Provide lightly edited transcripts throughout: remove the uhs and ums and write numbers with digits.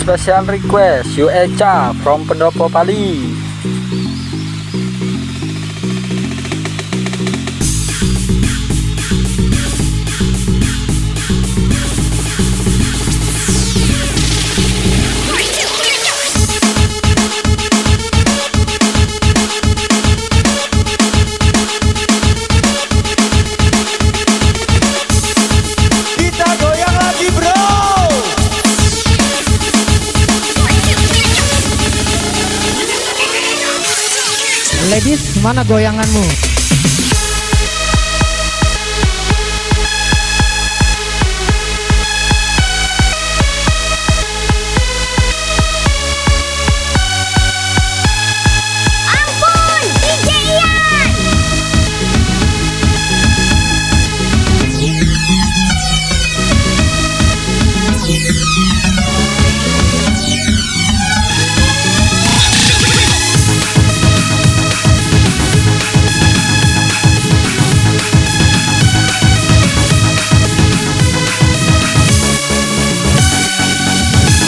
special request Yu Echa from Pendopo Pali. Ladies, mana goyanganmu? Ampun, DJ Ian.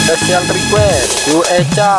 Special request Yu Echa.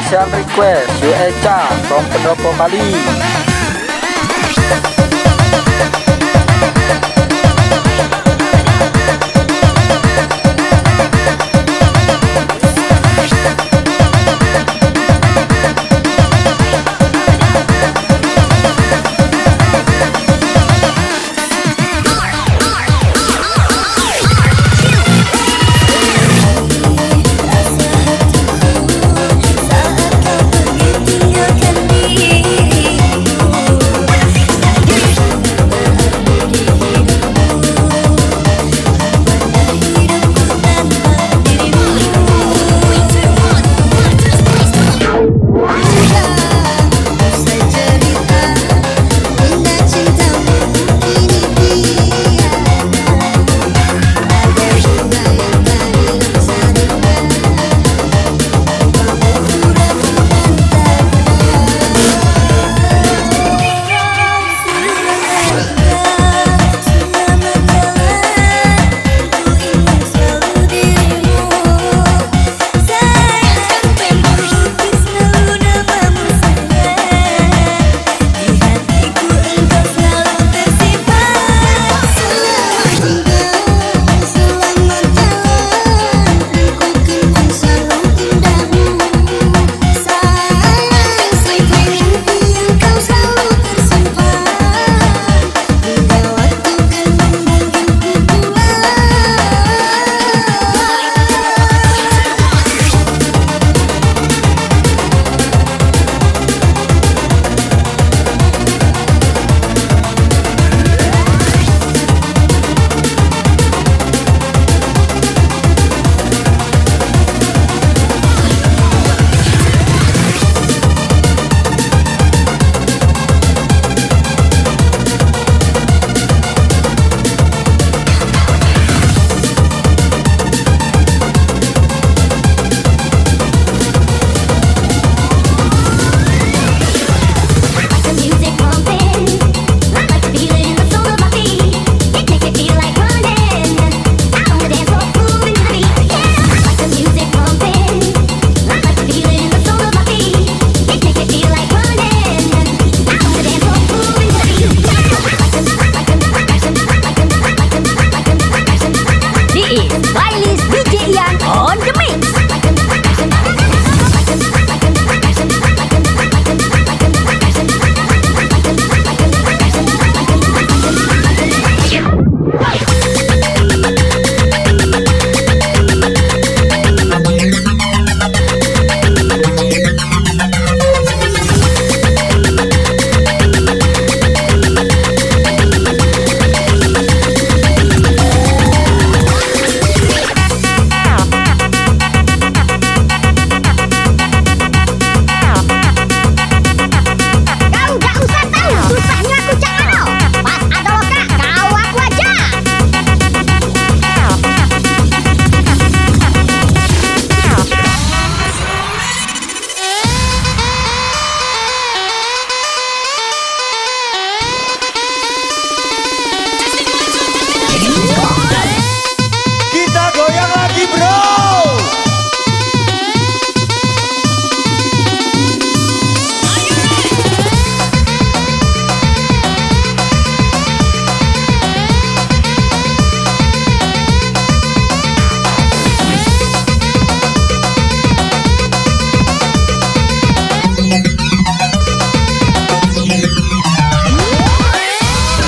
Special request Yu Echa from Pendopo Bali.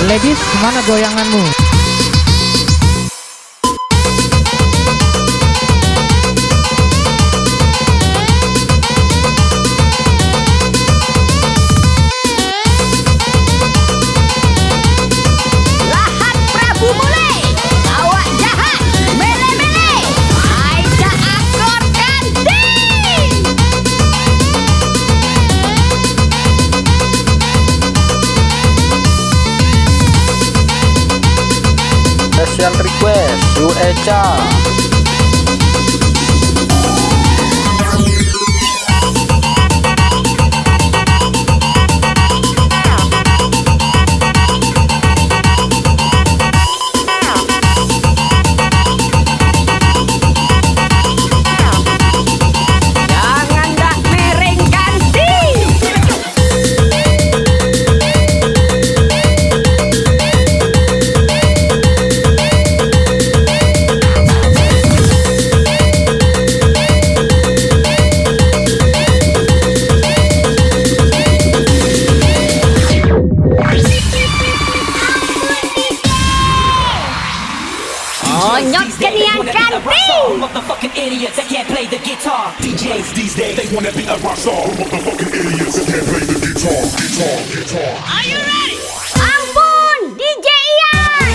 Ladies, mana goyanganmu? Lahat Prabu mulai. Awak jahat. Mele-mele. Aida akor ganti. Special request Yu Echa. Jangan dak mere Onyok kenian kanting. Motherfucking idiots that can't play the guitar. DJs these days, they wanna be a rock star. Motherfucking idiots that can't play the guitar. Are you ready? Ampun, DJ Ian.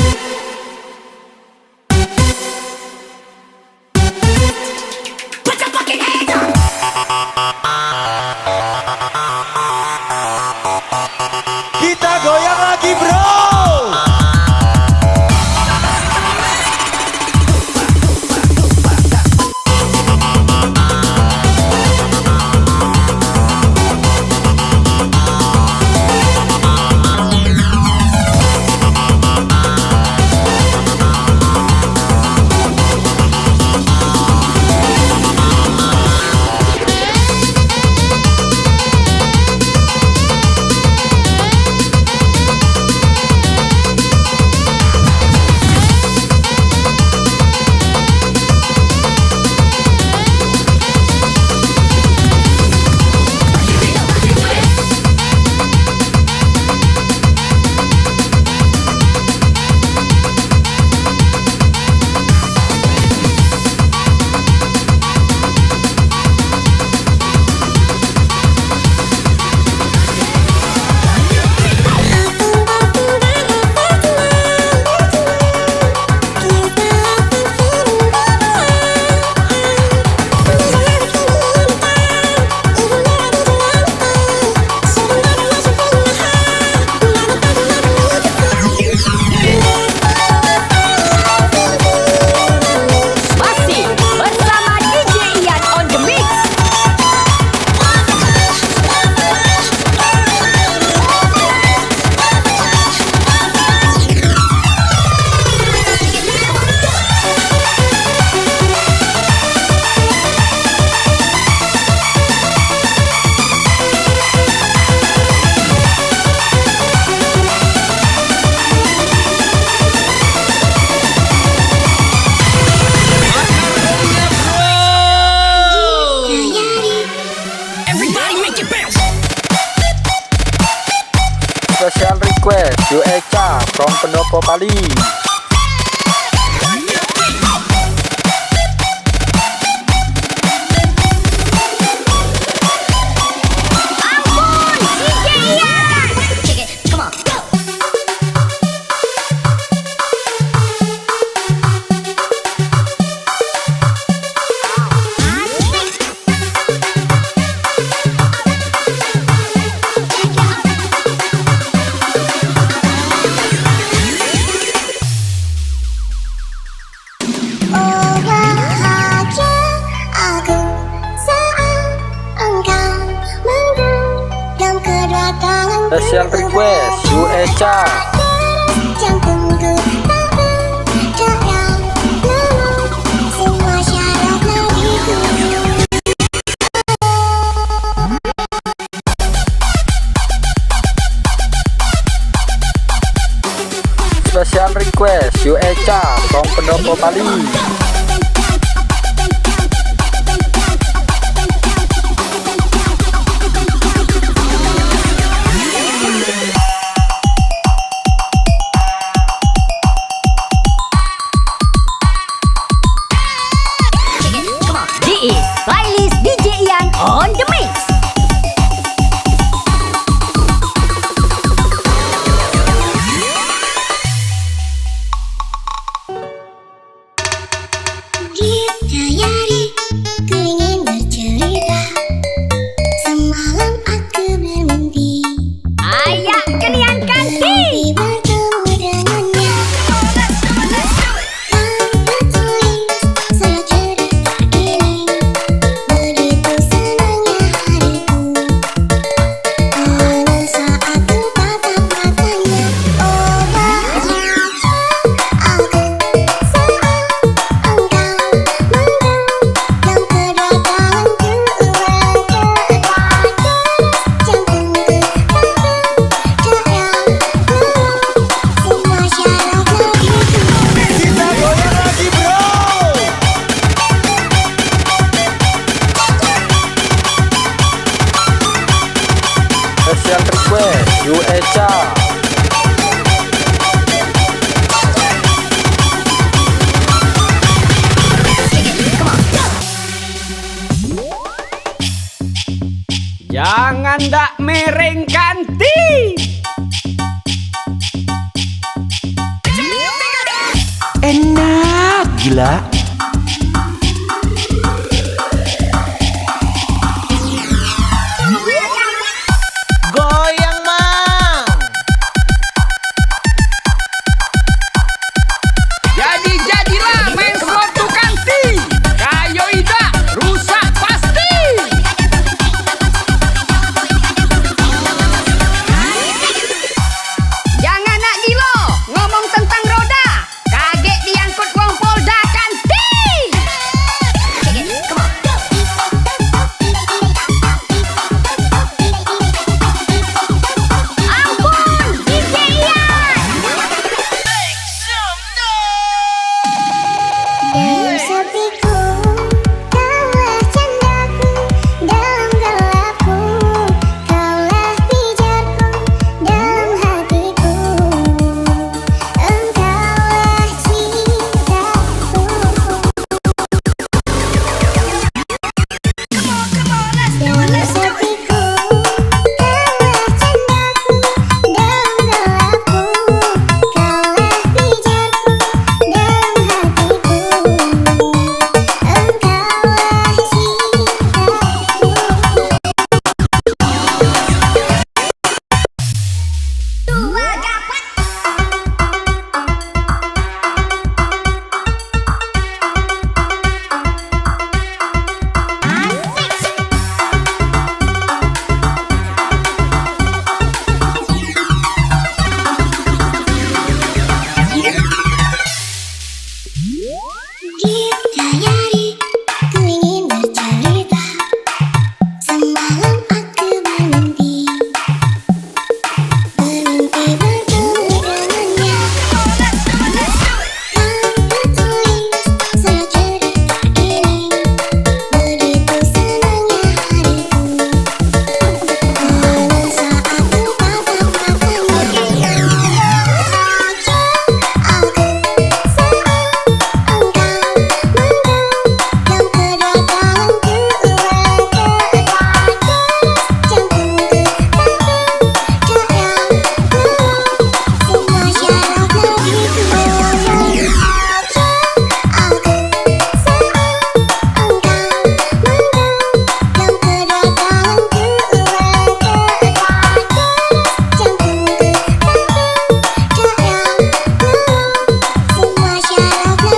Put your fucking hands up. Kita goyang lagi bro. Masih bersama DJ Ian on the mix. Everybody make it bounce. Special request Yu Echa from Pendopo Bali. Ampun, DJ Ian. Kick it, come on, go. Oh bahagia aku saat engkau menggenggam kedatanganku. Special request Yu Echa. Jantungku tak berdaya, namun semua syarat nadiku. Special request Yu Echa from Pendopo Bali. This is playlist DJ Ian on the mix. Kita yari, ku ingin bercerita. Semalam aku bermimpi, Ayak kenian kanting. bertemu dengannya. Tertulis surat cerita ini, begitu senangnya hariku. Pada saat ku tatap matanya, oh bahagia aku saat engkau menggenggam kedatanganku. Jantungku tak berdaya, namun semua syarat nadiku. Kita goyang lagi bro. Special request Yu Echa. Jangan dak mereng kanti. Enak gila. Goyang mang. Jadilah main suatu kanti. Kayo ida rusak pasti. Jangan nak gilo ngomong tentang roda. Kaget diangkut wong Polda kanti. Ampun, DJ Ian. Dalam sepiku, kaulah candaku. Dalam gelapku, kaulah pijarku. Dalam hatiku, engkaulah cintaku. Dalam sepiku, kaulah candaku. Dalam gelapku, kaulah pijarku. Dalam hatiku, engkaulah cintaku. Dua dapat. Gitayari, ku ingin bercerita. Semalam aku bermimpi bertemu dengannya. Aku tulis semua cerita ini. Begitu senangnya hariku. Pada saat ku tatap matanya. Saja aku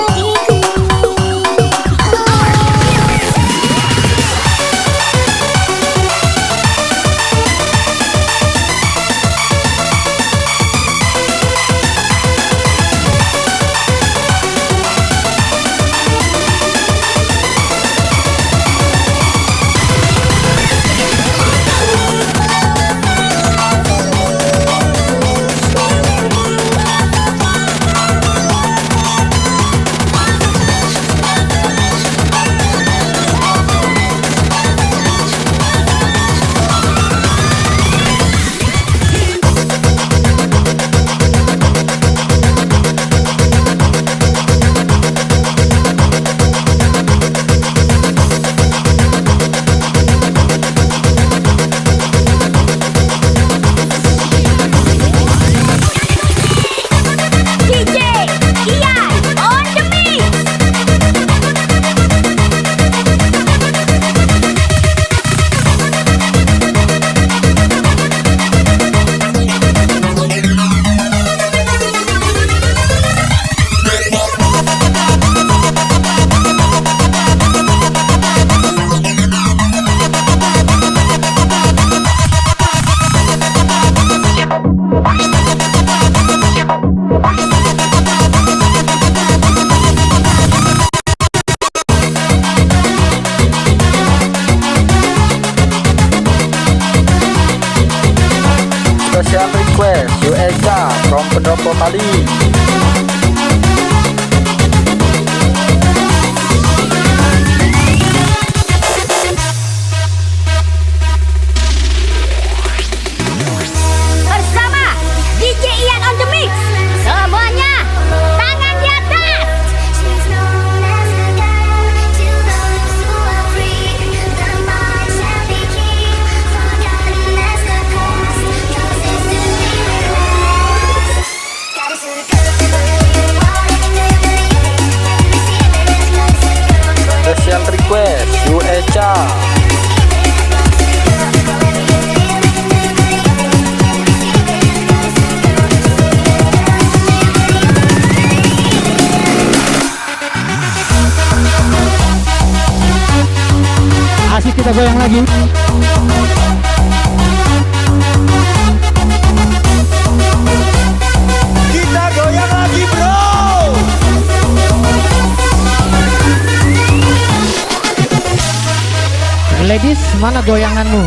Special request Echa from Pendopo Bali. Bersama DJ Ian on the mix. Semuanya tangan di atas. She's known as a guide to those who are free. The mind shall be king. Asik kita goyang lagi. Kita goyang lagi bro. Ladies, mana goyanganmu?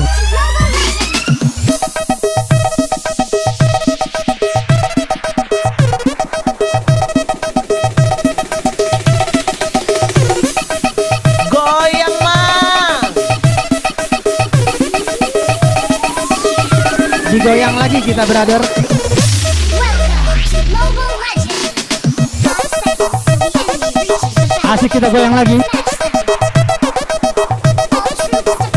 Goyang mang. Digoyang lagi kita, brother. Mobile Legends. 5 seconds till the enemy reaches the battlefield. Asik kita goyang lagi. All troops deployed.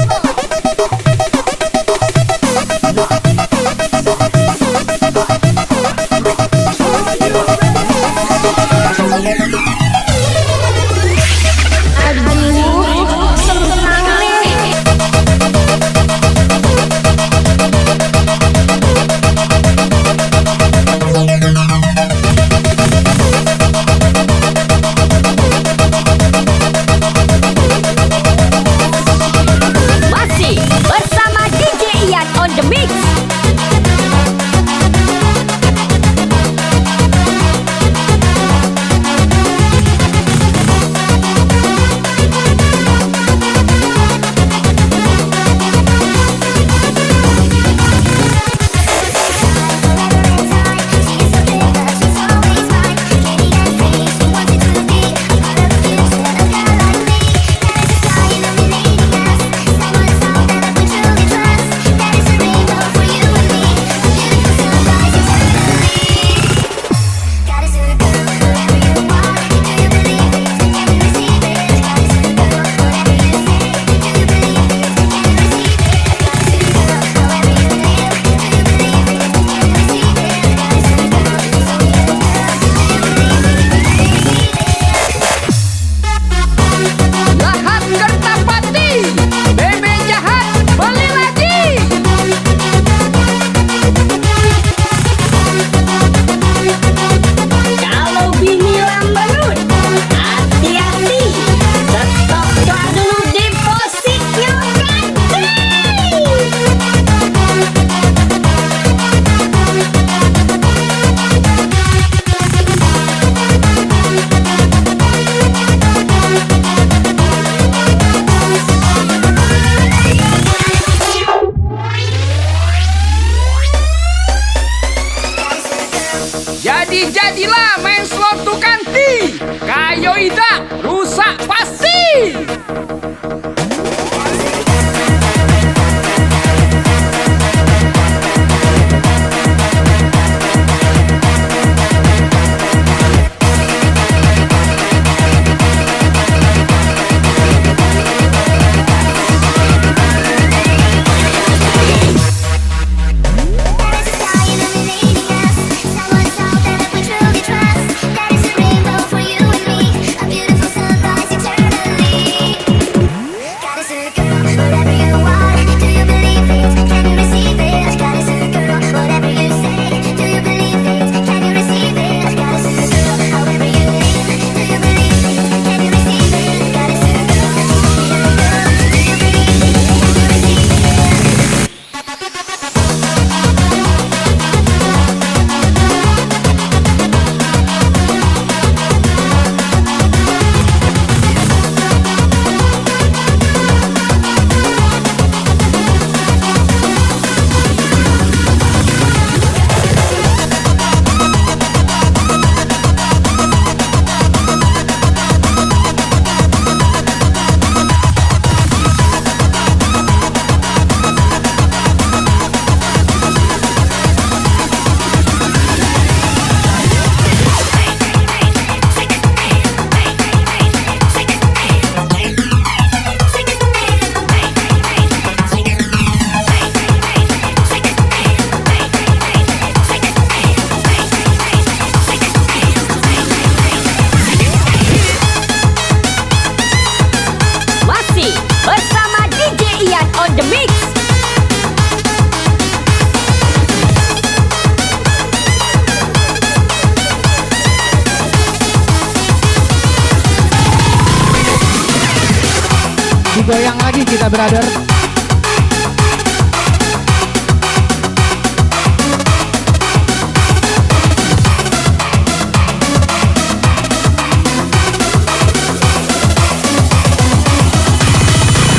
goyang lagi kita brother.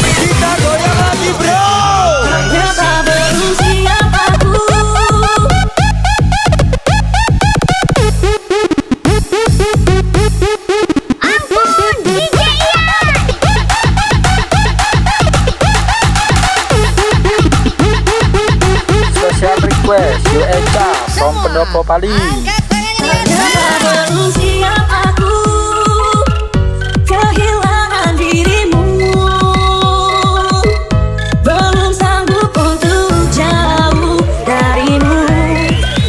Kita goyang lagi bro. Ternyata belum siap aku. Ampun, DJ Ian. Special request You Echa from Pendopo Pali. Ternyata belum siap aku kehilangan dirimu. Belum sanggup untuk jauh darimu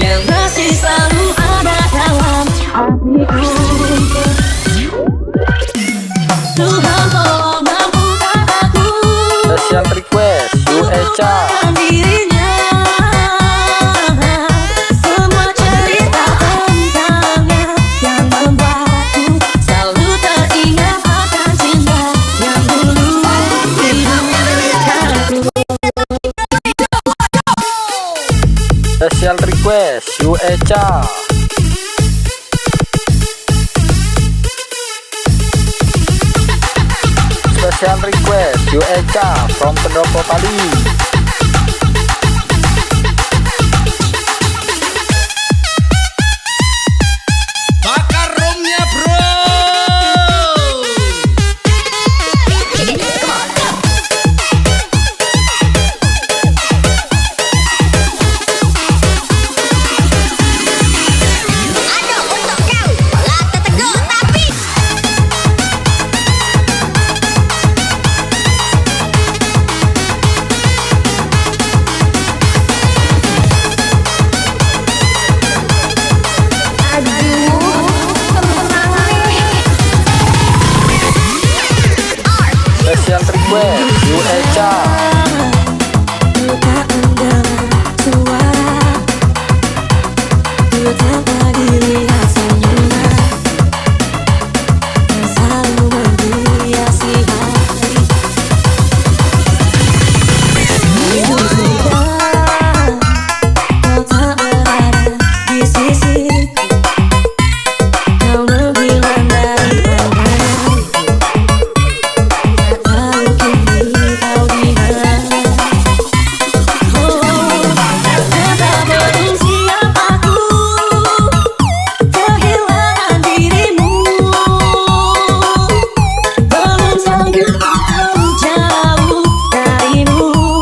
yang masih selalu ada dalam hatiku. Tuhan tolong mampukan aku Special request You Echa. melupakan dirinya. Semua cerita tentangnya yang membuatku selalu teringat akan cinta yang dulu hidupkanku. Special request You Echa. Special request You Echa from Pendopo Pali. Bakar roomnya bro. Aduh untuk kau, lata teguh tapi Special request You Echa. Ku tak mendengar suara, ku tak dilihat senyuman yang selalu menghiasi hati. Hidup sudah kau tak berada di sisiku, kau menghilang dari pandanganku. Tak tahu kini kau di mana. Ternyata belum siap aku kehilangan dirimu. Belum sanggup untuk jauh darimu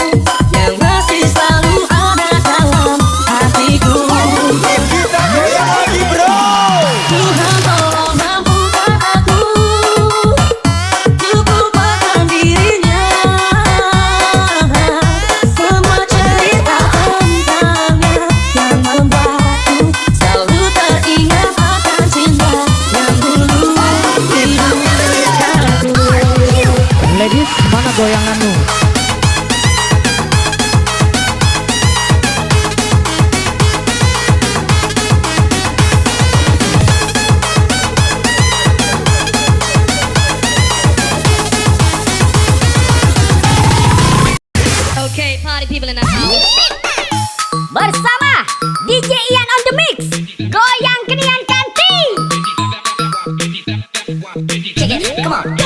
yang masih selalu ada dalam hatiku. Kita goyang lagi bro. Tuhan tolong mampukan aku untuk lupakan dirinya. Semua cerita tentangnya yang membuatku selalu teringat akan cinta yang dulu hidupkanku. Ladies, mana goyanganmu? Okay, party people in the house. Bersama DJ Ian on the mix. Goyang kenian kanti. Check it, come on, go.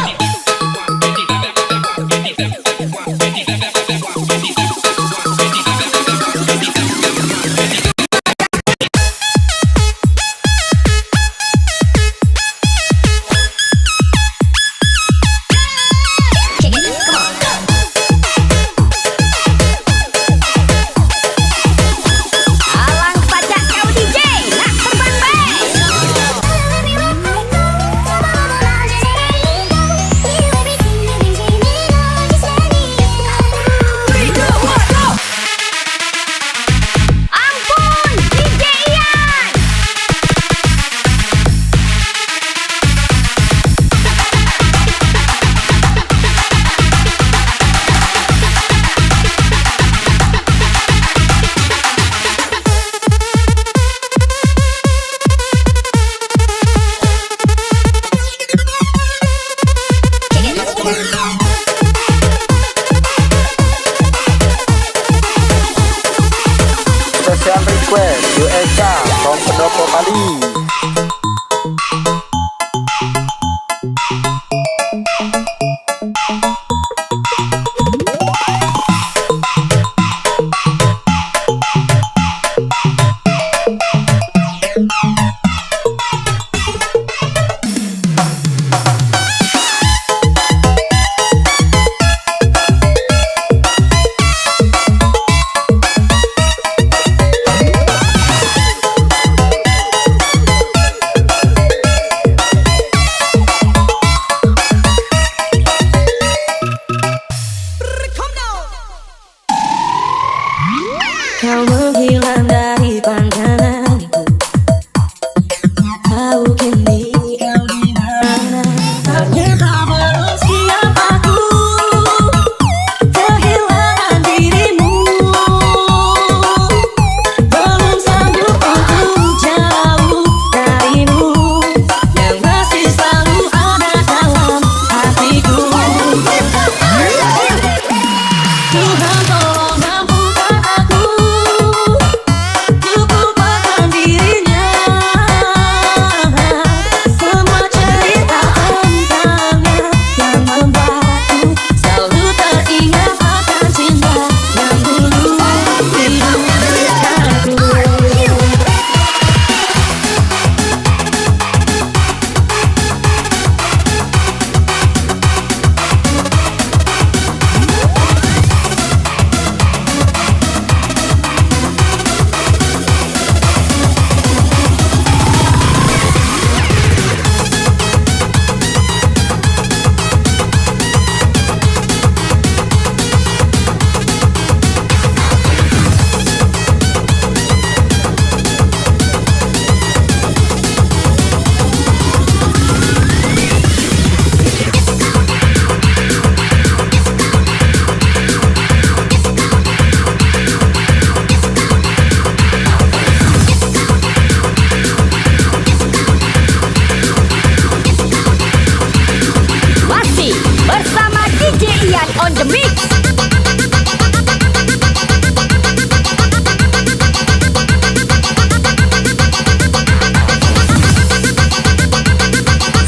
Check it, come on, go. Alang pajak kau DJ, nak terbang baik.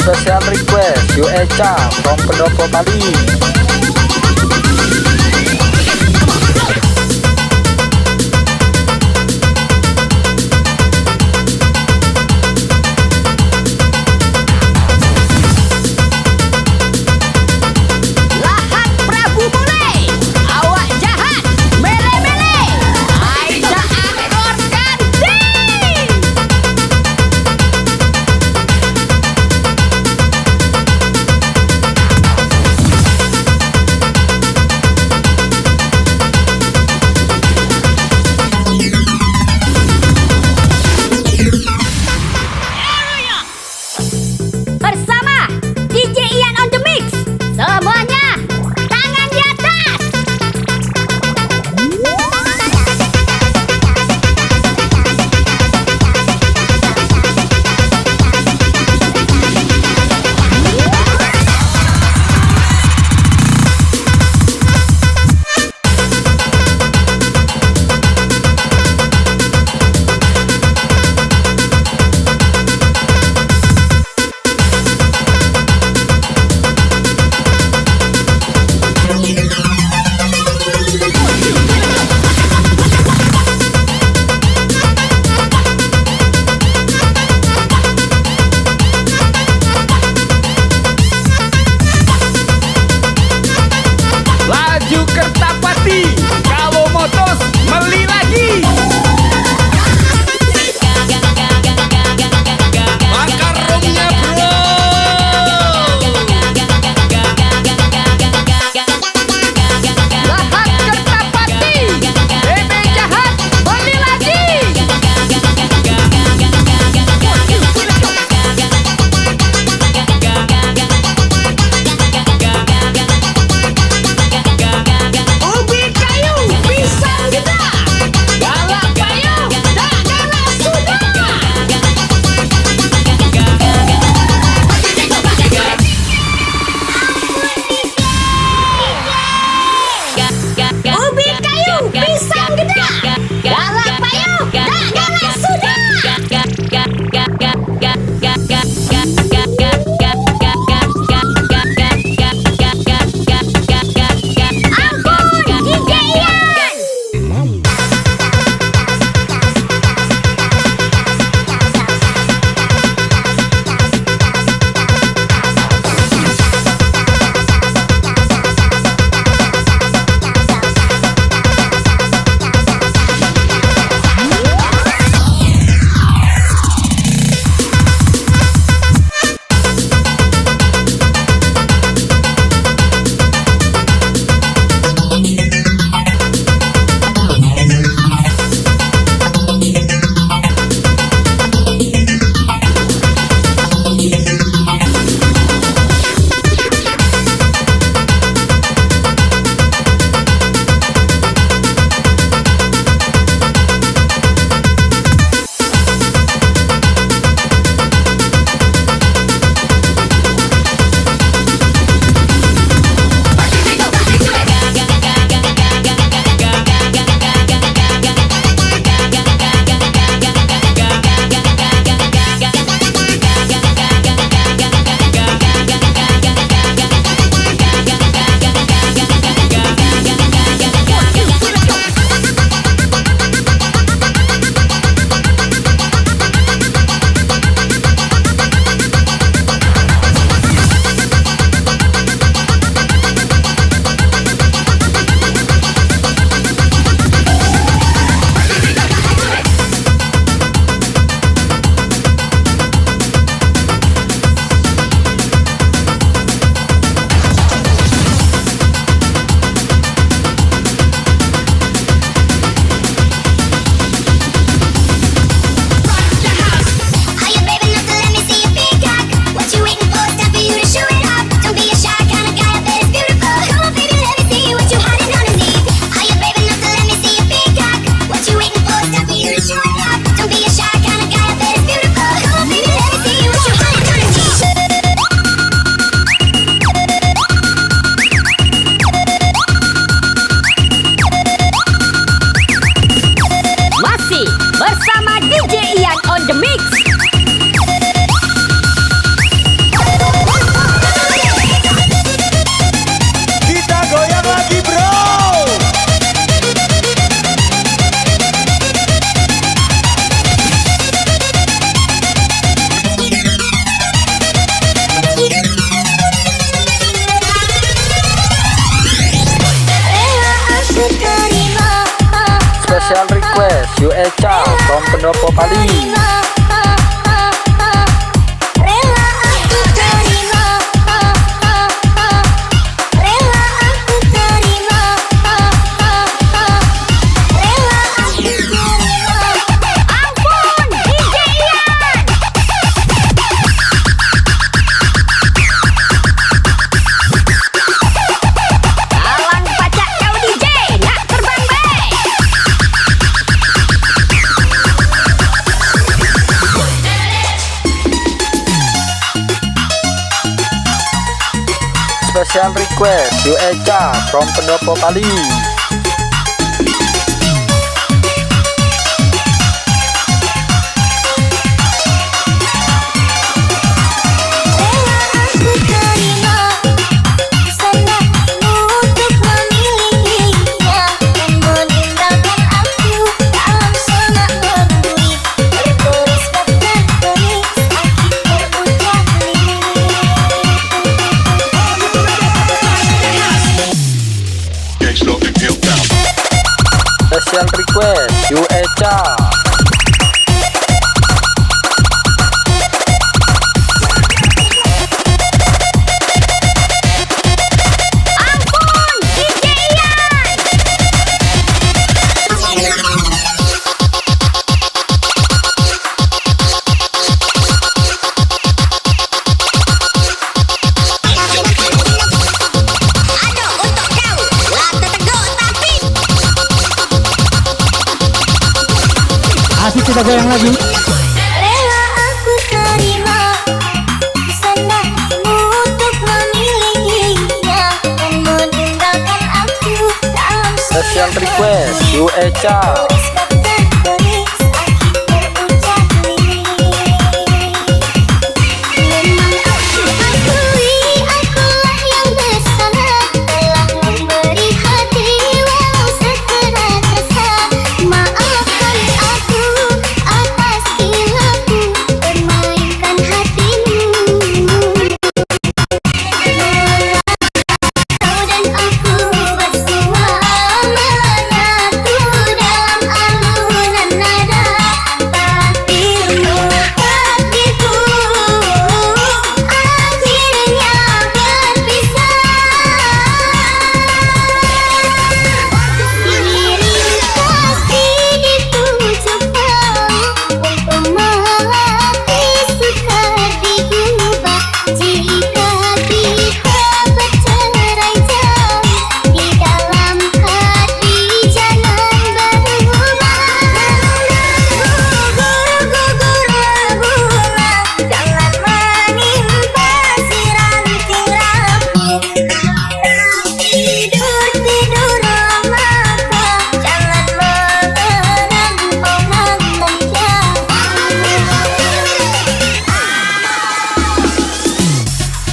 Special request You Echa from Pendopo Bali. Lahat Prabu Bule, awak jahat, mele-mele, Aida akor ganti. You Echa from Pendopo Pali. Special request You Echa from Pendopo Pali. Special request You Echa. Asik kita goyang lagi. Rela aku terima pesananmu untuk memilikinya dan meninggalkan aku dalam Special request You Echa.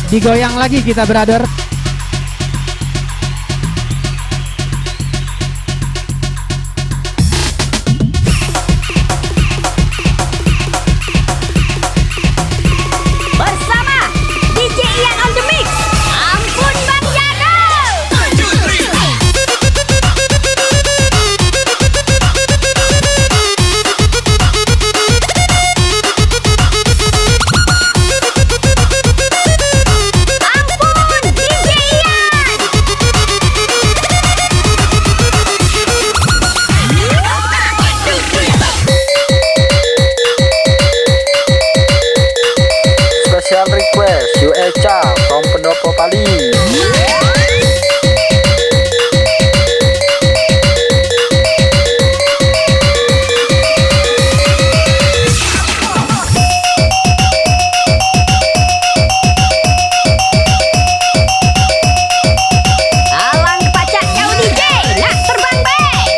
Digoyang lagi kita, brother. Bersama DJ Ian on the mix. Ampun Bang Jado. Special request You Echa from Pendopo Pali. Alang pacak jauh DJ. Nak terbang baik.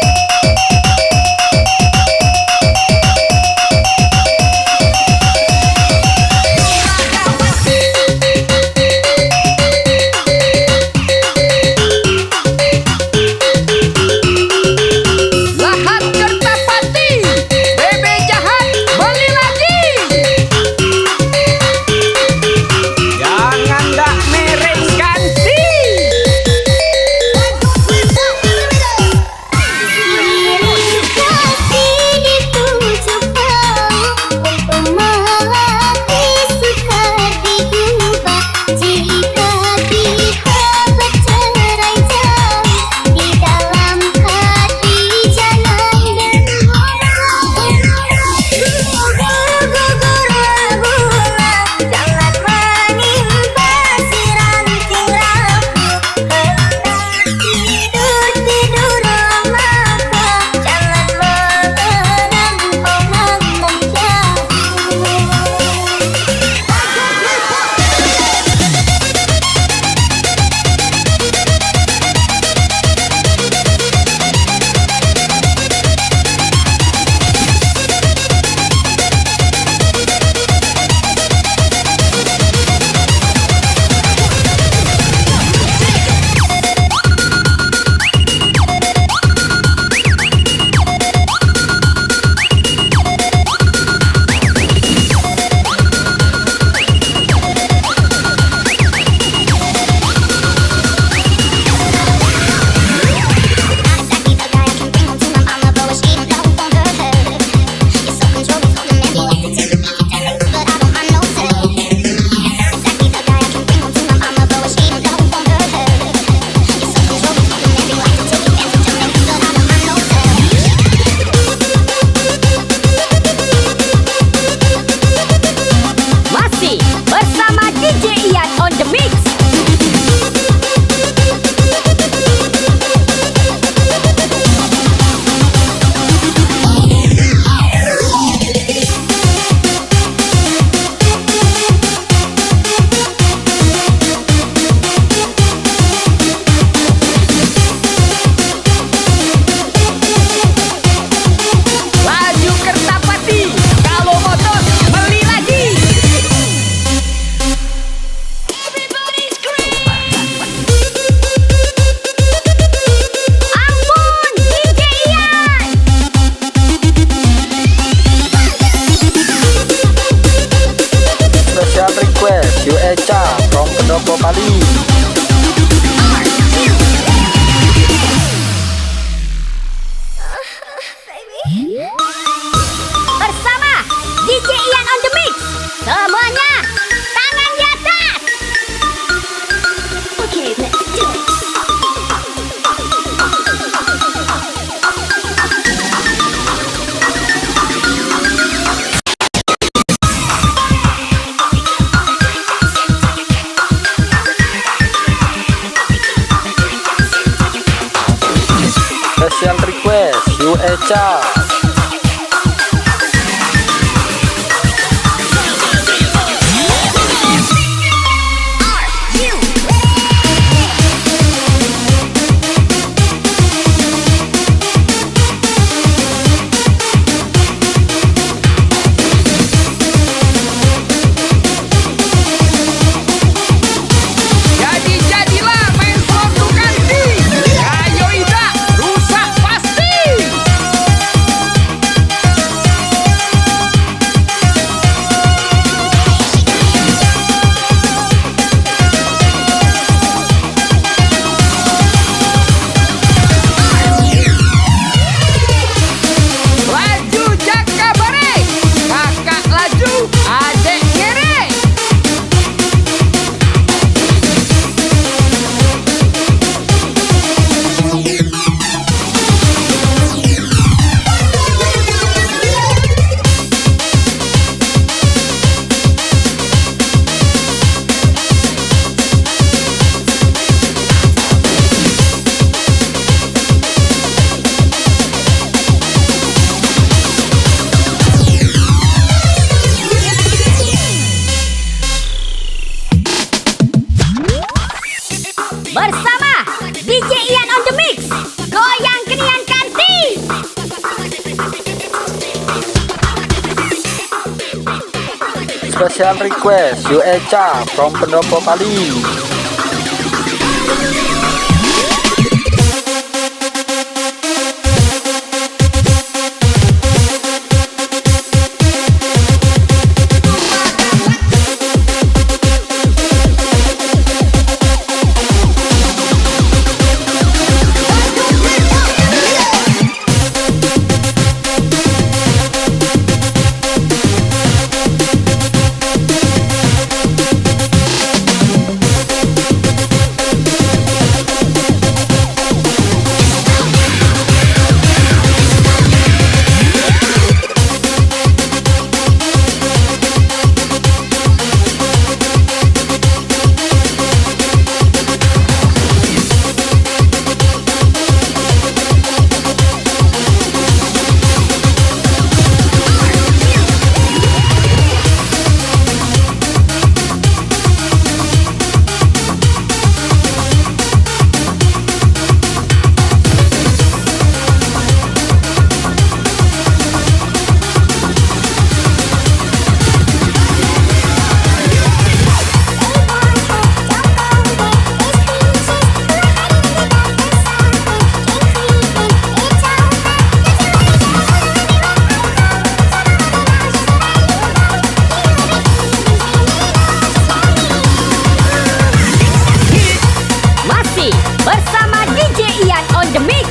Pali. Bersama DJ Ian on the mix. Semuanya tangan di atas. Okay, let's do it. Special request You Echa. Jadilah main slot ganti. Ayo Ida, rusak pasti. Laju Jaka Bare, kakak laju, adek kiri. Bersama DJ Ian on the mix. Goyang kenian kanti. Special request You Echa from Pendopo Pali. Masih bersama DJ Ian on the mix.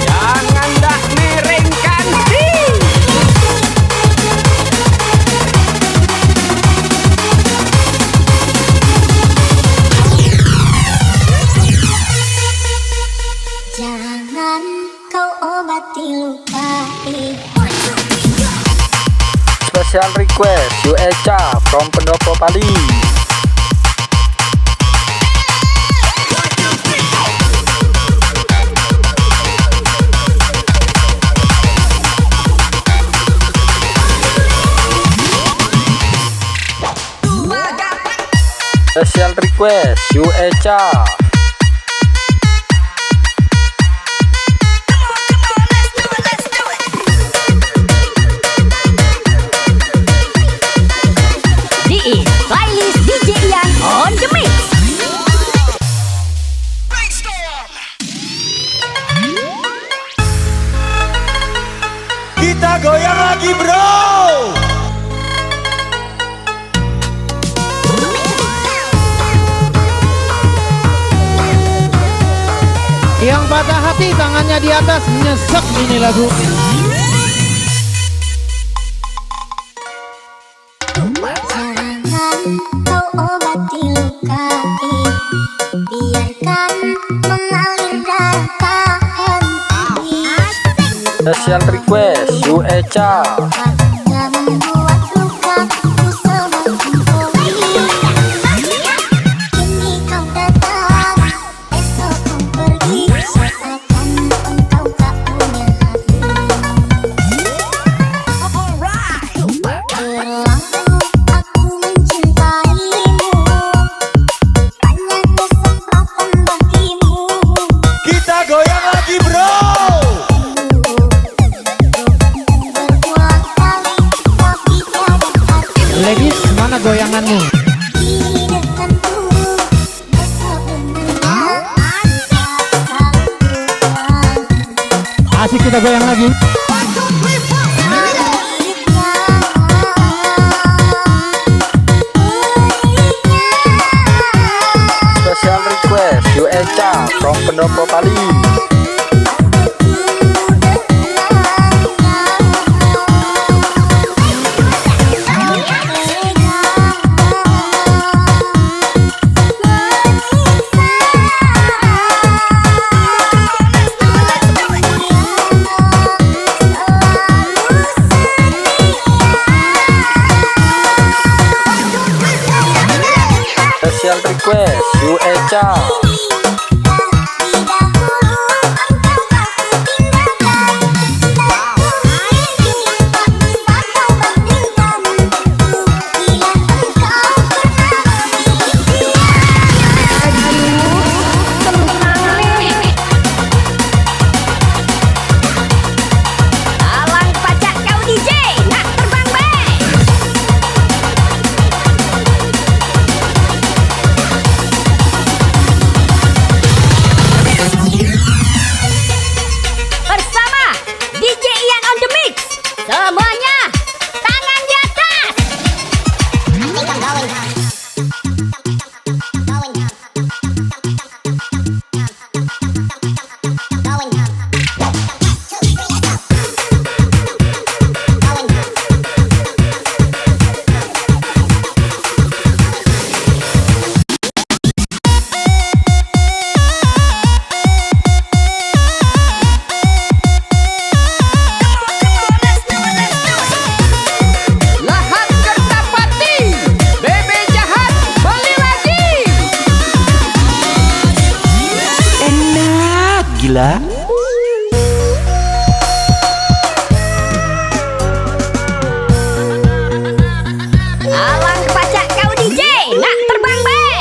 Jangan dak miringkan diri. Jangan kau obati luka ini. Special request You Echa from Pendopo Pali. Special request You Echa. is playlist DJ Ian on the mix. Kita goyang lagi bro. Yang patah hati tangannya di atas, nyesek ini lagu. Jangan kau obati luka ini, biarkan mengalir darah henti. Special request You Echa. Jangan membuat lukaku semakin perih. Kini kau datang, esok kau pergi, seakan engkau tak punya hati. Terlalu aku mencintaimu, banyak kesempatan bagimu. Kita goyang lagi bro. Berbuat kali tapi tiada hati. Ladies, mana goyanganmu? Kini dekanku, besok dengannya selalu pulang. Asik kita goyang lagi. Special request You Echa from Pendopo Bali. Special request You Echa. Alang pacak kau DJ, nak terbang be. Bersama DJ Ian on the mix. Semuanya tangan di atas. Lahat Kertapati, Bebe Jahat balik lagi. Enak gila. Alang pacak kau DJ, nak terbang be. Jangan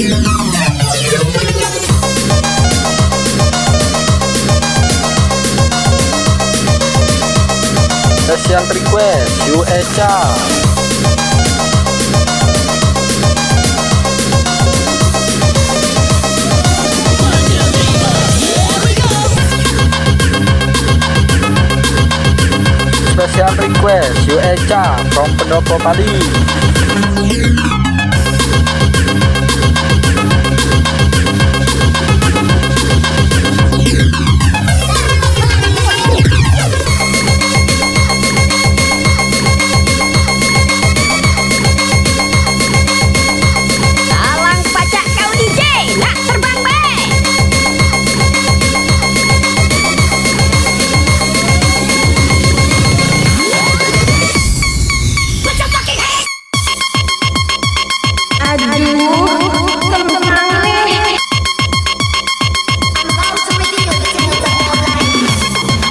Special request You Echa. Special request You Echa from Pendopo Bali. Alang pacak kau DJ, nak terbang be.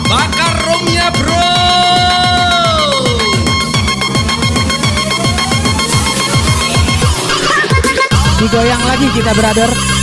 Bakar roomnya bro. Digoyang lagi kita brother.